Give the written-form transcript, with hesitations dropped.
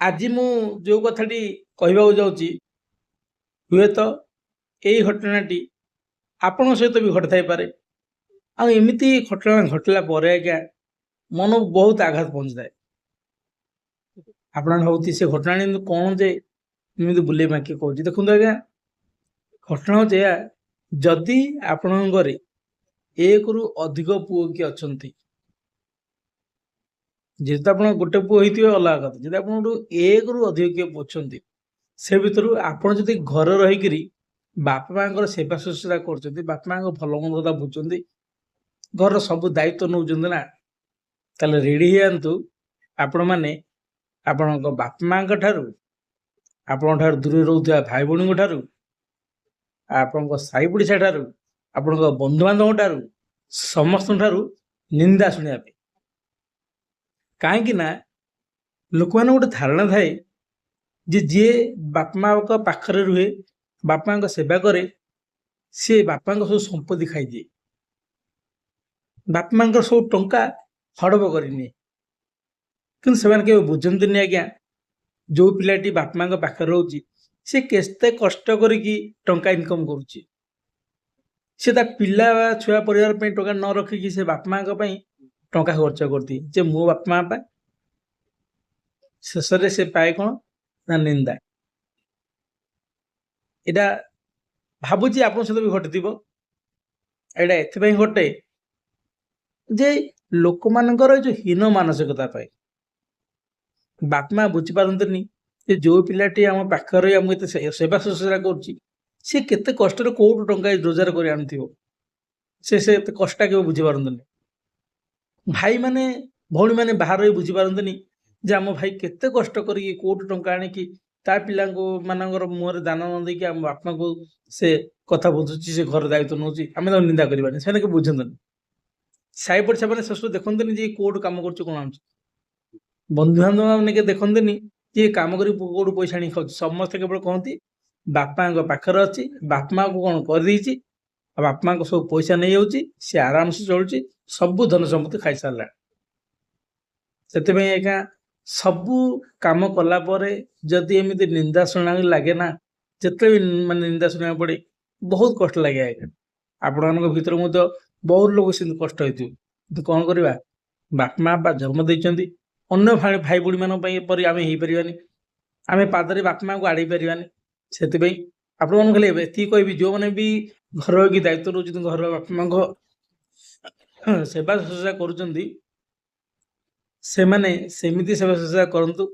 ଆଜି ମୁଁ ଯେଉଁ କଥାଟି କହିବାକୁ ଯାଉଛି ହୁଏତ ଏଇ ଘଟଣାଟି ଆପଣଙ୍କ ସହିତ ବି ଘଟିଥାଇପାରେ। ଆଉ ଏମିତି ଘଟଣା ଘଟିଲା ପରେ ଆଜ୍ଞା ମନକୁ ବହୁତ ଆଘାତ ପହଞ୍ଚିଥାଏ। ଆପଣ ଭାବୁଥିବେ ସେ ଘଟଣା କିନ୍ତୁ କ'ଣ ଯେ ଏମିତି ବୁଲେଇ ବାଙ୍କି କହୁଛି। ଦେଖନ୍ତୁ ଆଜ୍ଞା, ଘଟଣା ହେଉଛି ଏଇଆ, ଯଦି ଆପଣଙ୍କ ଘରେ ଏକରୁ ଅଧିକ ପୁଅ କିଏ ଅଛନ୍ତି, ଯେହେତୁ ଆପଣ ଗୋଟେ ପୁଅ ହେଇଥିବେ ଅଲଗା କଥା, ଯଦି ଆପଣଙ୍କଠୁ ଏକରୁ ଅଧିକ କିଏ ପୁଅ ଅଛନ୍ତି, ସେ ଭିତରୁ ଆପଣ ଯଦି ଘରେ ରହିକିରି ବାପା ମାଙ୍କର ସେବା ଶୁଶ୍ରୂଷା କରୁଛନ୍ତି, ବାପା ମାଙ୍କ ଭଲ ମନ୍ଦ କଥା ବୁଝୁଛନ୍ତି, ଘରର ସବୁ ଦାୟିତ୍ୱ ନେଉଛନ୍ତି ନା, ତାହେଲେ ରେଡ଼ି ହେଇଯାଆନ୍ତୁ ଆପଣମାନେ ଆପଣଙ୍କ ବାପା ମାଙ୍କ ଠାରୁ, ଆପଣଙ୍କ ଠାରୁ ଦୂରରେ ରହୁଥିବା ଭାଇ ଭଉଣୀଙ୍କ ଠାରୁ, ଆପଣଙ୍କ ସାହି ପଡ଼ିଶା ଠାରୁ, ଆପଣଙ୍କ ବନ୍ଧୁବାନ୍ଧବଙ୍କ ଠାରୁ, ସମସ୍ତଙ୍କ ଠାରୁ ନିନ୍ଦା ଶୁଣିବା ପାଇଁ। କାହିଁକି ନା ଲୋକମାନଙ୍କ ଗୋଟେ ଧାରଣା ଥାଏ ଯେ ଯିଏ ବାପା ମାଙ୍କ ପାଖରେ ରୁହେ, ବାପା ମାଙ୍କ ସେବା କରେ, ସିଏ ବାପାଙ୍କ ସବୁ ସମ୍ପତ୍ତି ଖାଇଦିଏ, ବାପା ମାଙ୍କର ସବୁ ଟଙ୍କା ହଡ଼ପ କରିନିଏ। କିନ୍ତୁ ସେମାନେ କେବେ ବୁଝନ୍ତିନି ଆଜ୍ଞା, ଯେଉଁ ପିଲାଟି ବାପା ମାଙ୍କ ପାଖରେ ରହୁଛି ସେ କେତେ କଷ୍ଟ କରିକି ଟଙ୍କା ଇନକମ୍ କରୁଛି। ସେ ତା ପିଲା ବା ଛୁଆ ପରିବାର ପାଇଁ ଟଙ୍କା ନ ରଖିକି ସେ ବାପା ମାଙ୍କ ପାଇଁ ଟଙ୍କା ଖର୍ଚ୍ଚ କରିଦିଏ, ଯେ ମୋ ବାପା ମା ପାଇଁ। ଶେଷରେ ସେ ପାଏ କ'ଣ ନା ନିନ୍ଦା। ଏଇଟା ଭାବୁଛି ଆପଣଙ୍କ ସହିତ ବି ଘଟିଥିବ। ଏଇଟା ଏଥିପାଇଁ ଘଟେ ଯେ ଲୋକମାନଙ୍କର ଯେଉଁ ହୀନ ମାନସିକତା ପାଇଁ ବାପା ମା ବୁଝିପାରନ୍ତିନି ଯେ ଯେଉଁ ପିଲାଟି ଆମ ପାଖରେ ଆମକୁ ଏତେ ସେବା ଶୁଶ୍ରୂଷା କରୁଛି, ସେ କେତେ କଷ୍ଟରେ କୋଉଠୁ ଟଙ୍କା ରୋଜଗାର କରି ଆଣୁଥିବ, ସେ ଏତେ କଷ୍ଟ କେବେ ବୁଝିପାରନ୍ତିନି। ଭାଇମାନେ ଭଉଣୀମାନେ ବାହାରେ ବୁଝିପାରନ୍ତିନି ଯେ ଆମ ଭାଇ କେତେ କଷ୍ଟ କରିକି କୋଉଠୁ ଟଙ୍କା ଆଣିକି ତା ପିଲାଙ୍କୁ ମାନଙ୍କର ମୁହଁରେ ଦାନ ନ ଦେଇକି ଆମ ବାପାଙ୍କୁ ସେ କଥା ବୁଝୁଛି, ସେ ଘର ଦାୟିତ୍ୱ ନେଉଛି, ଆମେ ତାକୁ ନିନ୍ଦା କରିବାନି, ସେମାନେ କେବେ ବୁଝନ୍ତିନି। ସାହି ପଡ଼ିଶା ମାନେ ଶେଷକୁ ଦେଖନ୍ତିନି ଯେ କୋଉଠୁ କାମ କରୁଛୁ, କ'ଣ ଆଣୁଛୁ। ବନ୍ଧୁବାନ୍ଧବ ମାନେ କେ ଦେଖନ୍ତିନି ଯେ କାମ କରି କୋଉଠୁ ପଇସା ଆଣିକି ଖାଉଛି। ସମସ୍ତେ କେବଳ କହନ୍ତି ବାପାଙ୍କ ପାଖରେ ଅଛି, ବାପା ମାଙ୍କୁ କ'ଣ କରିଦେଇଛି, ଆଉ ବାପା ମାଙ୍କ ସବୁ ପଇସା ନେଇଯାଉଛି, ସେ ଆରାମସେ ଚଳୁଛି, ସବୁ ଧନ ସମ୍ପତ୍ତି ଖାଇସାରିଲାଣି। ସେଥିପାଇଁ ଆଜ୍ଞା ସବୁ କାମ କଲା ପରେ ଯଦି ଏମିତି ନିନ୍ଦା ଶୁଣିବାକୁ ଲାଗେ ନା, ଯେତେବେଳେ ମାନେ ନିନ୍ଦା ଶୁଣିବାକୁ ପଡ଼େ ବହୁତ କଷ୍ଟ ଲାଗେ ଆଜ୍ଞା। ଆପଣମାନଙ୍କ ଭିତରେ ମଧ୍ୟ ବହୁତ ଲୋକ ସେମିତି କଷ୍ଟ ହେଇଥିବ, କିନ୍ତୁ କ'ଣ କରିବା, ବାପା ମା ବା ଜନ୍ମ ଦେଇଛନ୍ତି, ଅନ୍ୟ ଭାଇ ଭଉଣୀମାନଙ୍କ ପାଇଁ ପରି ଆମେ ହେଇପାରିବାନି, ଆମେ ପାଦରେ ବାପା ମାଙ୍କୁ ଆଡ଼େଇ ପାରିବାନି। ସେଥିପାଇଁ ଆପଣମାନଙ୍କୁ ଖାଲି ଏତିକି କହିବି, ଯେଉଁମାନେ ବି ଘର ରହିକି ଦାୟିତ୍ୱ ନେଉଛନ୍ତି, ଘରର ବାପା ମାଙ୍କ ସେବା ଶୁଶ୍ରୂଷା କରୁଛନ୍ତି, ସେମାନେ ସେମିତି ସେବା ଶୁଶ୍ରୂଷା କରନ୍ତୁ